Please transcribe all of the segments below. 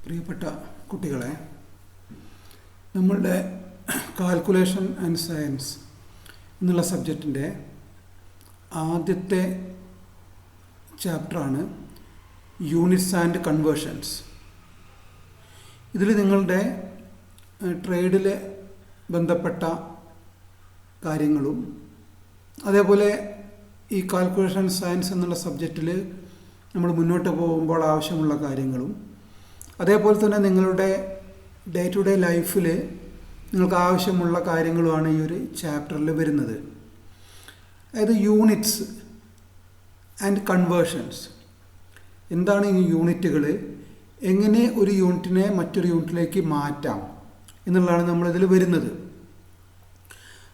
പ്രിയപ്പെട്ട കുട്ടികളെ, നമ്മളുടെ കാൽക്കുലേഷൻ ആൻഡ് സയൻസ് എന്നുള്ള സബ്ജക്റ്റിൻ്റെ ആദ്യത്തെ ചാപ്റ്ററാണ് യൂണിറ്റ്സ് ആൻഡ് കൺവേർഷൻസ്. ഇതിൽ നിങ്ങളുടെ ട്രേഡിൽ ബന്ധപ്പെട്ട കാര്യങ്ങളും അതേപോലെ ഈ കാൽക്കുലേഷൻ സയൻസ് എന്നുള്ള സബ്ജക്റ്റിൽ നമ്മൾ മുന്നോട്ട് പോകുമ്പോൾ ആവശ്യമുള്ള കാര്യങ്ങളും അതേപോലെ തന്നെ നിങ്ങളുടെ ഡേ ടു ഡേ ലൈഫിൽ നിങ്ങൾക്ക് ആവശ്യമുള്ള കാര്യങ്ങളുമാണ് ഈ ഒരു ചാപ്റ്ററിൽ വരുന്നത്. അതായത് യൂണിറ്റ്സ് ആൻഡ് കൺവേർഷൻസ്. എന്താണ് ഈ യൂണിറ്റുകൾ, എങ്ങനെ ഒരു യൂണിറ്റിനെ മറ്റൊരു യൂണിറ്റിലേക്ക് മാറ്റാം എന്നുള്ളതാണ് നമ്മളിതിൽ വരുന്നത്.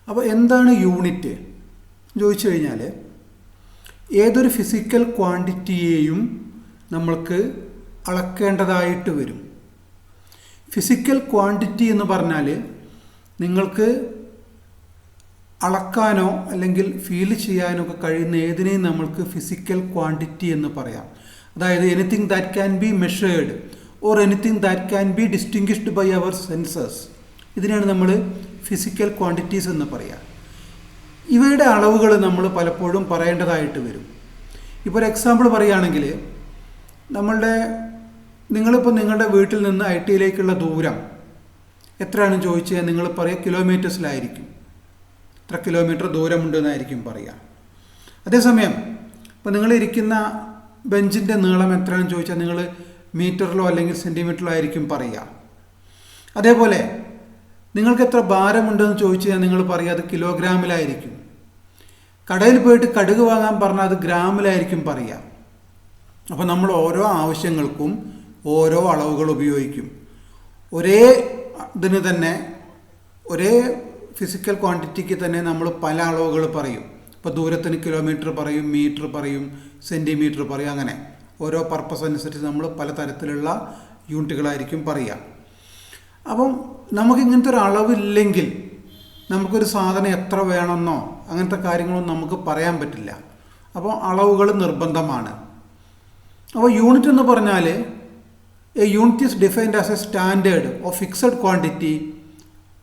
അപ്പോൾ എന്താണ് യൂണിറ്റ് ചോദിച്ചു കഴിഞ്ഞാൽ, ഏതൊരു ഫിസിക്കൽ ക്വാണ്ടിറ്റിയെയും നമ്മൾക്ക് അളക്കേണ്ടതായിട്ട് വരും. ഫിസിക്കൽ ക്വാണ്ടിറ്റി എന്ന് പറഞ്ഞാൽ നിങ്ങൾക്ക് അളക്കാനോ അല്ലെങ്കിൽ ഫീൽ ചെയ്യാനോ ഒക്കെ കഴിയുന്ന ഏതിനെയും നമ്മൾക്ക് ഫിസിക്കൽ ക്വാണ്ടിറ്റി എന്ന് പറയാം. അതായത് anything that can be measured or anything that can be distinguished by our senses. ഇതിനാണ് നമ്മൾ ഫിസിക്കൽ ക്വാണ്ടിറ്റീസ് എന്ന് പറയുക. ഇവയുടെ അളവുകൾ നമ്മൾ പലപ്പോഴും പറയേണ്ടതായിട്ട് വരും. ഇപ്പോൾ ഒരു എക്സാമ്പിൾ പറയുകയാണെങ്കിൽ, നിങ്ങളിപ്പോൾ നിങ്ങളുടെ വീട്ടിൽ നിന്ന് ഐ ടിയിലേക്കുള്ള ദൂരം എത്രയാണെന്ന് ചോദിച്ചാൽ നിങ്ങൾ പറയുക കിലോമീറ്റേഴ്സിലായിരിക്കും. എത്ര കിലോമീറ്റർ ദൂരമുണ്ടെന്നായിരിക്കും പറയുക. അതേസമയം ഇപ്പോൾ നിങ്ങളിരിക്കുന്ന ബെഞ്ചിൻ്റെ നീളം എത്രയാണെന്ന് ചോദിച്ചാൽ നിങ്ങൾ മീറ്ററിലോ അല്ലെങ്കിൽ സെൻറ്റിമീറ്ററിലോ ആയിരിക്കും പറയുക. അതേപോലെ നിങ്ങൾക്ക് എത്ര ഭാരമുണ്ടെന്ന് ചോദിച്ചാൽ നിങ്ങൾ പറയുക അത് കിലോഗ്രാമിലായിരിക്കും. കടയിൽ പോയിട്ട് കടുക് വാങ്ങാൻ പറഞ്ഞാൽ അത് ഗ്രാമിലായിരിക്കും പറയുക. അപ്പോൾ നമ്മൾ ഓരോ ആവശ്യങ്ങൾക്കും ഓരോ അളവുകൾ ഉപയോഗിക്കും. ഒരേ ഇതിന് തന്നെ, ഒരേ ഫിസിക്കൽ ക്വാണ്ടിറ്റിക്ക് തന്നെ നമ്മൾ പല അളവുകൾ പറയും. ഇപ്പോൾ ദൂരത്തിന് കിലോമീറ്റർ പറയും, മീറ്റർ പറയും, സെൻറ്റിമീറ്റർ പറയും. അങ്ങനെ ഓരോ പർപ്പസ് അനുസരിച്ച് നമ്മൾ പലതരത്തിലുള്ള യൂണിറ്റുകളായിരിക്കും പറയുക. അപ്പം നമുക്ക് ഇങ്ങനത്തെ ഒരു അളവില്ലെങ്കിൽ നമുക്കൊരു സാധനം എത്ര വേണമെന്നോ അങ്ങനത്തെ കാര്യങ്ങളൊന്നും നമുക്ക് പറയാൻ പറ്റില്ല. അപ്പോൾ അളവുകൾ നിർബന്ധമാണ്. അപ്പോൾ യൂണിറ്റ് എന്ന് പറഞ്ഞാൽ a unit is defined as a standard of fixed quantity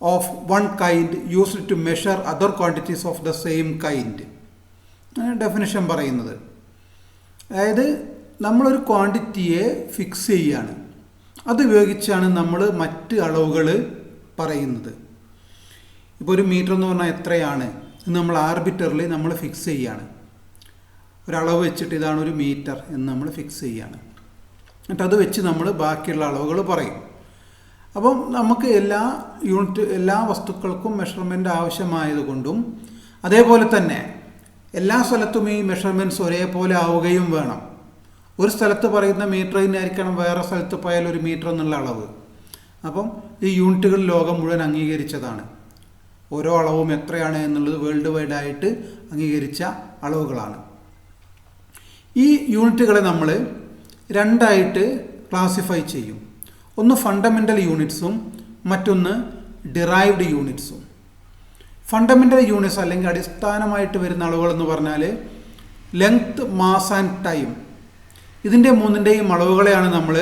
of one kind used to measure other quantities of the same kind. Definition പറയുന്നത്, അതായത് നമ്മളൊരു ക്വാണ്ടിറ്റിയെ ഫിക്സ് ചെയ്യുകയാണ്, അതുപയോഗിച്ചാണ് നമ്മൾ മറ്റ് അളവുകൾ പറയുന്നത്. ഇപ്പോൾ ഒരു മീറ്റർ എന്ന് പറഞ്ഞാൽ എത്രയാണ് എന്ന് നമ്മൾ ആർബിറ്ററിൽ നമ്മൾ ഫിക്സ് ചെയ്യുകയാണ്. ഒരളവ് വെച്ചിട്ട് ഇതാണ് ഒരു മീറ്റർ എന്ന് നമ്മൾ ഫിക്സ് ചെയ്യുകയാണ്. എന്നിട്ട് അത് വെച്ച് നമ്മൾ ബാക്കിയുള്ള അളവുകൾ പറയും. അപ്പം നമുക്ക് എല്ലാ വസ്തുക്കൾക്കും മെഷർമെൻറ്റ് ആവശ്യമായതുകൊണ്ടും അതേപോലെ തന്നെ എല്ലാ സ്ഥലത്തും ഈ മെഷർമെൻറ്റ്സ് ഒരേപോലെ ആവുകയും വേണം. ഒരു സ്ഥലത്ത് പറയുന്ന മീറ്റർ തന്നെയായിരിക്കണം വേറെ സ്ഥലത്ത് പോയാൽ ഒരു മീറ്റർ എന്നുള്ള അളവ്. അപ്പം ഈ യൂണിറ്റുകൾ ലോകം മുഴുവൻ അംഗീകരിച്ചതാണ്. ഓരോ അളവും എത്രയാണ് എന്നുള്ളത് വേൾഡ് വൈഡ് ആയിട്ട് അംഗീകരിച്ച അളവുകളാണ്. ഈ യൂണിറ്റുകളെ നമ്മൾ രണ്ടായിട്ട് ക്ലാസിഫൈ ചെയ്യും. ഒന്ന് ഫണ്ടമെൻ്റൽ യൂണിറ്റ്സും മറ്റൊന്ന് ഡിറൈവ്ഡ് യൂണിറ്റ്സും. ഫണ്ടമെൻ്റൽ യൂണിറ്റ്സ് അല്ലെങ്കിൽ അടിസ്ഥാനമായിട്ട് വരുന്ന അളവുകൾ എന്ന് പറഞ്ഞാൽ ലെങ്ത്, മാസ് ആൻഡ് ടൈം. ഇതിൻ്റെ മൂന്നിൻ്റെയും അളവുകളെയാണ് നമ്മൾ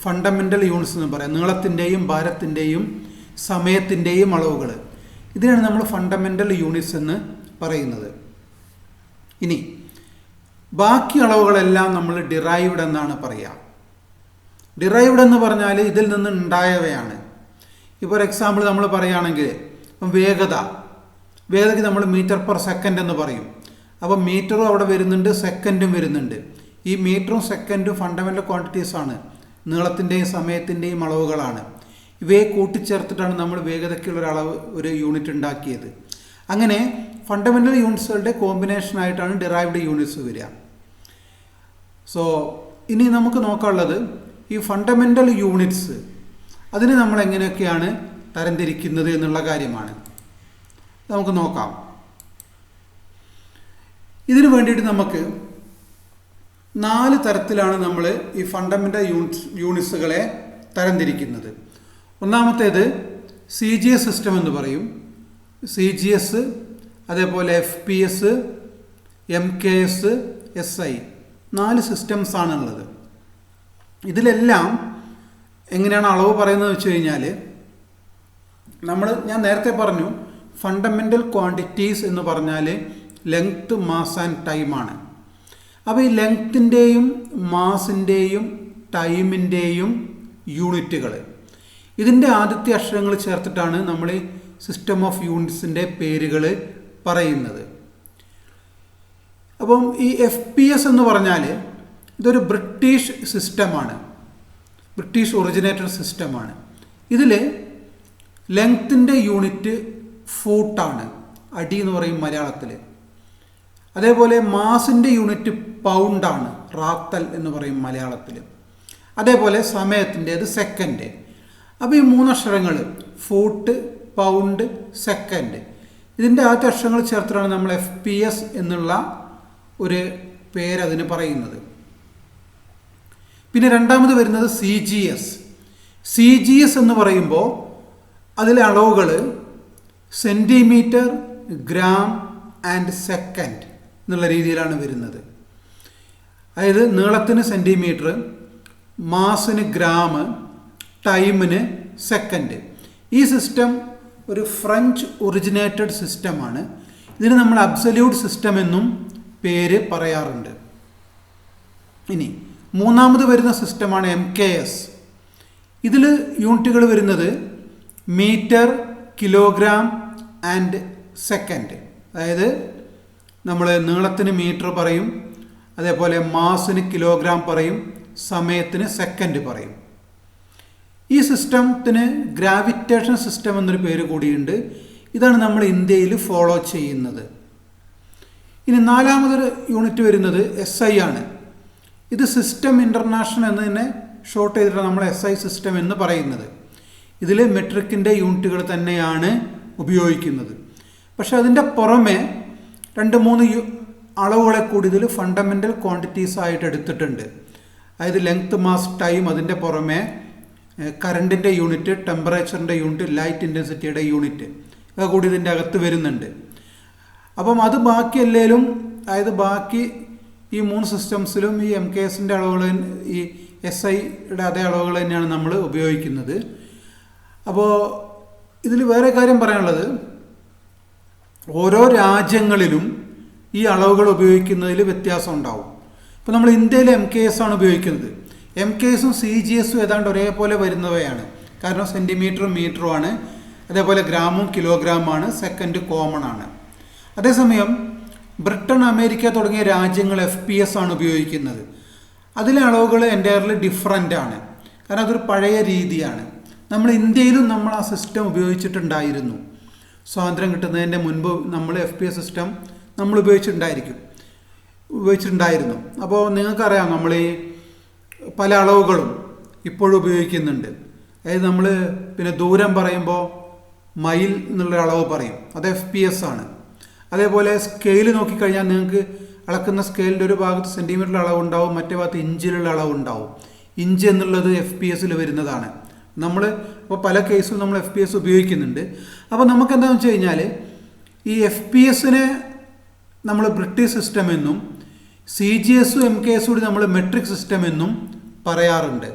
ഫണ്ടമെൻ്റൽ യൂണിറ്റ്സ് എന്ന് പറയുന്നത്. നീളത്തിൻ്റെയും ഭാരത്തിൻ്റെയും സമയത്തിൻ്റെയും അളവുകൾ, ഇതിനാണ് നമ്മൾ ഫണ്ടമെൻ്റൽ യൂണിറ്റ്സ് എന്ന് പറയുന്നത്. ഇനി ബാക്കി അളവുകളെല്ലാം നമ്മൾ ഡിറൈവ്ഡ് എന്നാണ് പറയുക. ഡിറൈവ്ഡ് എന്ന് പറഞ്ഞാൽ ഇതിൽ നിന്ന് ഉണ്ടായവയാണ്. ഇപ്പോൾ ഒരു എക്സാമ്പിൾ നമ്മൾ പറയുകയാണെങ്കിൽ, ഇപ്പം വേഗതയ്ക്ക് നമ്മൾ മീറ്റർ പെർ സെക്കൻഡ് എന്ന് പറയും. അപ്പം മീറ്ററും അവിടെ വരുന്നുണ്ട്, സെക്കൻഡും വരുന്നുണ്ട്. ഈ മീറ്ററും സെക്കൻഡും ഫണ്ടമെൻ്റൽ ക്വാണ്ടിറ്റീസാണ്, നീളത്തിൻ്റെയും സമയത്തിൻ്റെയും അളവുകളാണ്. ഇവയെ കൂട്ടിച്ചേർത്തിട്ടാണ് നമ്മൾ വേഗതയ്ക്കുള്ള ഒരു യൂണിറ്റ് ഉണ്ടാക്കിയത്. അങ്ങനെ ഫണ്ടമെൻ്റൽ യൂണിറ്റ്സുകളുടെ കോമ്പിനേഷനായിട്ടാണ് ഡിറൈവ്ഡ് യൂണിറ്റ്സ് വരിക. സോ ഇനി നമുക്ക് നോക്കാനുള്ളത് ഈ ഫണ്ടമെൻ്റൽ യൂണിറ്റ്സ്, അതിന് നമ്മൾ എങ്ങനെയൊക്കെയാണ് തരംതിരിക്കുന്നത് എന്നുള്ള കാര്യമാണ്. നമുക്ക് നോക്കാം. ഇതിനു വേണ്ടിയിട്ട് നമുക്ക് 4 തരത്തിലാണ് നമ്മൾ ഈ ഫണ്ടമെൻ്റൽ യൂണിറ്റ്സുകളെ തരംതിരിക്കുന്നത്. ഒന്നാമത്തേത് CGS സിസ്റ്റം എന്ന് പറയും. CGS, അതേപോലെ FPS, MKS, SI, 4 സിസ്റ്റംസ് ആണുള്ളത്. ഇതിലെല്ലാം എങ്ങനെയാണ് അളവ് പറയുന്നത് വെച്ച് കഴിഞ്ഞാൽ, ഞാൻ നേരത്തെ പറഞ്ഞു ഫണ്ടമെൻ്റൽ ക്വാണ്ടിറ്റീസ് എന്ന് പറഞ്ഞാൽ ലെങ്ത്, മാസ് ആൻഡ് ടൈമാണ്. അപ്പോൾ ഈ ലെങ്ത്തിൻ്റെയും മാസിൻ്റെയും ടൈമിൻ്റെയും യൂണിറ്റുകൾ, ഇതിൻ്റെ ആദ്യത്തെ അക്ഷരങ്ങൾ ചേർത്തിട്ടാണ് നമ്മൾ ഈ സിസ്റ്റം ഓഫ് യൂണിറ്റ്സിൻ്റെ പേരുകൾ പറയുന്നത്. അപ്പം ഈ FPS എന്ന് പറഞ്ഞാൽ ഇതൊരു ബ്രിട്ടീഷ് സിസ്റ്റമാണ്, ബ്രിട്ടീഷ് ഒറിജിനേറ്റഡ് സിസ്റ്റമാണ്. ഇതിൽ ലെങ്ത്തിൻ്റെ യൂണിറ്റ് ഫൂട്ടാണ്, അടി എന്ന് പറയും മലയാളത്തിൽ. അതേപോലെ മാസിൻ്റെ യൂണിറ്റ് പൗണ്ടാണ്, റാത്തൽ എന്ന് പറയും മലയാളത്തിൽ. അതേപോലെ സമയത്തിൻ്റേത് സെക്കൻഡ്. അപ്പോൾ ഈ മൂന്നക്ഷരങ്ങൾ ഫൂട്ട്, പൗണ്ട്, സെക്കൻഡ്, ഇതിൻ്റെ ആദ്യത്തെ അക്ഷരങ്ങൾ ചേർത്തിട്ടാണ് നമ്മൾ FPS എന്നുള്ള ഒരു പേര് അതിന് പറയുന്നത്. പിന്നെ രണ്ടാമത് വരുന്നത് CGS എന്ന് പറയുമ്പോൾ അതിലെ അളവുകൾ സെൻറ്റിമീറ്റർ, ഗ്രാം ആൻഡ് സെക്കൻഡ് എന്നുള്ള രീതിയിലാണ് വരുന്നത്. അതായത് നീളത്തിന് സെൻറ്റിമീറ്റർ, മാസിന് ഗ്രാം, ടൈമിന് സെക്കൻഡ്. ഈ സിസ്റ്റം ഒരു ഫ്രഞ്ച് ഒറിജിനേറ്റഡ് സിസ്റ്റമാണ്. ഇതിന് നമ്മൾ അബ്സല്യൂട്ട് സിസ്റ്റം എന്നും പേര് പറയാറുണ്ട്. ഇനി മൂന്നാമത് വരുന്ന സിസ്റ്റമാണ് MKS. ഇതിൽ യൂണിറ്റുകൾ വരുന്നത് മീറ്റർ, കിലോഗ്രാം ആൻഡ് സെക്കൻഡ്. അതായത് നമ്മൾ നീളത്തിന് മീറ്റർ പറയും, അതേപോലെ മാസിന് കിലോഗ്രാം പറയും, സമയത്തിന് സെക്കൻഡ് പറയും. ഈ സിസ്റ്റത്തിന് ഗ്രാവിറ്റേഷൻ സിസ്റ്റം എന്നൊരു പേര് കൂടിയുണ്ട്. ഇതാണ് നമ്മൾ ഇന്ത്യയിൽ ഫോളോ ചെയ്യുന്നത്. ഇനി നാലാമതൊരു യൂണിറ്റ് വരുന്നത് SI ആണ്. ഇത് സിസ്റ്റം ഇൻ്റർനാഷണൽ എന്നതിനെ ഷോർട്ട് ചെയ്തിട്ടാണ് നമ്മൾ SI സിസ്റ്റം എന്ന് പറയുന്നത്. ഇതിൽ മെട്രിക്കിൻ്റെ യൂണിറ്റുകൾ തന്നെയാണ് ഉപയോഗിക്കുന്നത്. പക്ഷെ അതിൻ്റെ പുറമെ 2-3 അളവുകളെ കൂടി ഇതിൽ ഫണ്ടമെൻ്റൽ ക്വാണ്ടിറ്റീസ് ആയിട്ട് എടുത്തിട്ടുണ്ട്. അതായത് ലെങ്ത്, മാസ്, ടൈം, അതിൻ്റെ പുറമെ കറണ്ടിൻ്റെ യൂണിറ്റ്, ടെമ്പറേച്ചറിൻ്റെ യൂണിറ്റ്, ലൈറ്റ് ഇൻറ്റൻസിറ്റിയുടെ യൂണിറ്റ് ഇവ കൂടി ഇതിൻ്റെ അകത്ത് വരുന്നുണ്ട്. അപ്പം അത് ബാക്കി എല്ലാവരും, അതായത് ബാക്കി ഈ 3 സിസ്റ്റംസിലും ഈ MKSൻ്റെ അളവുകൾ, ഈ SIയുടെ അതേ അളവുകൾ തന്നെയാണ് നമ്മൾ ഉപയോഗിക്കുന്നത്. അപ്പോൾ ഇതിൽ വേറെ കാര്യം പറയാനുള്ളത്, ഓരോ രാജ്യങ്ങളിലും ഈ അളവുകൾ ഉപയോഗിക്കുന്നതിൽ വ്യത്യാസം ഉണ്ടാവും. ഇപ്പോൾ നമ്മൾ ഇന്ത്യയിൽ MKS ആണ് ഉപയോഗിക്കുന്നത്. MKSും CGSും ഏതാണ്ട് ഒരേപോലെ വരുന്നവയാണ്. കാരണം സെൻറ്റിമീറ്ററും മീറ്ററുമാണ്, അതേപോലെ ഗ്രാമും കിലോഗ്രാമാണ്, സെക്കൻഡ് കോമൺ ആണ്. അതേസമയം ബ്രിട്ടൻ, അമേരിക്ക തുടങ്ങിയ രാജ്യങ്ങൾ FPS ആണ് ഉപയോഗിക്കുന്നത്. അതിലെ അളവുകൾ എൻ്റയർലി ഡിഫറൻ്റ് ആണ്. കാരണം അതൊരു പഴയ രീതിയാണ്. നമ്മൾ ഇന്ത്യയിലും നമ്മൾ ആ സിസ്റ്റം ഉപയോഗിച്ചിട്ടുണ്ടായിരുന്നു. സ്വാതന്ത്ര്യം കിട്ടുന്നതിൻ്റെ മുൻപ് നമ്മൾ FPS സിസ്റ്റം നമ്മൾ ഉപയോഗിച്ചിട്ടുണ്ടായിരുന്നു. അപ്പോൾ നിങ്ങൾക്കറിയാം, നമ്മൾ ഈ പല അളവുകളും ഇപ്പോഴും ഉപയോഗിക്കുന്നുണ്ട്. അതായത് നമ്മൾ പിന്നെ ദൂരം പറയുമ്പോൾ മൈൽ എന്നുള്ള അളവ് പറയും, അത് FPS ആണ്. അതേപോലെ സ്കെയിൽ നോക്കിക്കഴിഞ്ഞാൽ നിങ്ങൾക്ക് അളക്കുന്ന സ്കെയിലിൻ്റെ ഒരു ഭാഗത്ത് സെൻറ്റിമീറ്ററിൽ അളവുണ്ടാവും, മറ്റേ ഭാഗത്ത് ഇഞ്ചിലുള്ള അളവുണ്ടാവും. ഇഞ്ച് എന്നുള്ളത് FPS വരുന്നതാണ്. നമ്മൾ ഇപ്പോൾ പല കേസിലും നമ്മൾ FPS ഉപയോഗിക്കുന്നുണ്ട്. അപ്പോൾ നമുക്ക് എന്താണെന്ന് വെച്ച് കഴിഞ്ഞാൽ, ഈ FPSനെ നമ്മൾ ബ്രിട്ടീഷ് സിസ്റ്റം എന്നും CGSും MKSും കൂടി നമ്മൾ മെട്രിക് സിസ്റ്റം എന്നും പറയാറുണ്ട്.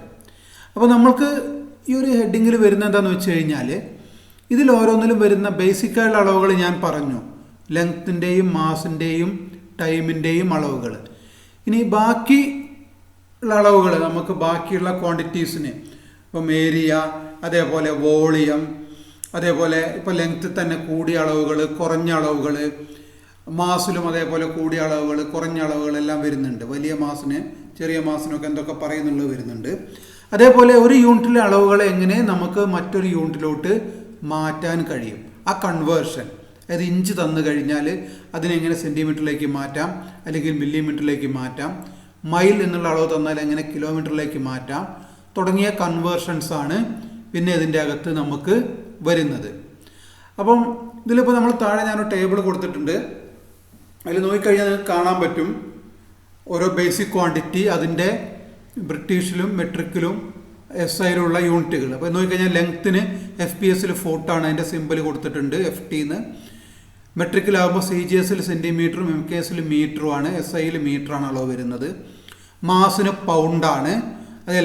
അപ്പോൾ നമ്മൾക്ക് ഈ ഒരു ഹെഡിങ്ങിൽ വരുന്ന എന്താണെന്ന് വെച്ച് കഴിഞ്ഞാൽ, ഇതിൽ ഓരോന്നിലും വരുന്ന ബേസിക്കായുള്ള അളവുകൾ ഞാൻ പറഞ്ഞു, ലെങ്ത്തിൻ്റെയും മാസിൻ്റെയും ടൈമിൻ്റെയും അളവുകൾ. ഇനി ബാക്കി ഉള്ള അളവുകൾ, നമുക്ക് ബാക്കിയുള്ള ക്വാണ്ടിറ്റീസിന് ഇപ്പം ഏരിയ, അതേപോലെ വോളിയം, അതേപോലെ ഇപ്പോൾ ലെങ്ത്തിൽ തന്നെ കൂടിയ അളവുകൾ, കുറഞ്ഞ അളവുകൾ, മാസിലും അതേപോലെ കൂടിയ അളവുകൾ, കുറഞ്ഞ അളവുകൾ എല്ലാം വരുന്നുണ്ട്. വലിയ മാസിന്, ചെറിയ മാസിനൊക്കെ എന്തൊക്കെ പറയുന്നുള്ളത് വരുന്നുണ്ട്. അതേപോലെ ഒരു യൂണിറ്റിലെ അളവുകളെ എങ്ങനെ നമുക്ക് മറ്റൊരു യൂണിറ്റിലോട്ട് മാറ്റാൻ കഴിയും, ആ കൺവേർഷൻ. അതായത് ഇഞ്ച് തന്നു കഴിഞ്ഞാൽ അതിനെങ്ങനെ സെൻറ്റിമീറ്ററിലേക്ക് മാറ്റാം, അല്ലെങ്കിൽ മില്ലിമീറ്ററിലേക്ക് മാറ്റാം. മൈൽ എന്നുള്ള അളവ് തന്നാൽ എങ്ങനെ കിലോമീറ്ററിലേക്ക് മാറ്റാം, തുടങ്ങിയ കൺവേർഷൻസാണ് പിന്നെ ഇതിൻ്റെ അകത്ത് നമുക്ക് വരുന്നത്. അപ്പം ഇതിലിപ്പോൾ നമ്മൾ താഴെ ഞാനൊരു ടേബിൾ കൊടുത്തിട്ടുണ്ട്. അതിൽ നോക്കിക്കഴിഞ്ഞാൽ നിങ്ങൾക്ക് കാണാൻ പറ്റും ഓരോ ബേസിക് ക്വാണ്ടിറ്റി, അതിൻ്റെ ബ്രിട്ടീഷിലും മെട്രിക്കിലും SIയിലുള്ള യൂണിറ്റുകൾ. അപ്പോൾ നോക്കിക്കഴിഞ്ഞാൽ ലെങ്ത്തിന് FPS ഫൂട്ടാണ്, അതിൻ്റെ സിമ്പിൾ കൊടുത്തിട്ടുണ്ട് FTന്ന്. മെട്രിക്കിലാകുമ്പോൾ CGSൽ സെൻറ്റിമീറ്ററും MKSൽ മീറ്ററുമാണ്, SIയിൽ മീറ്ററാണ് അളവ് വരുന്നത്. മാസിന് പൗണ്ടാണ്. അത്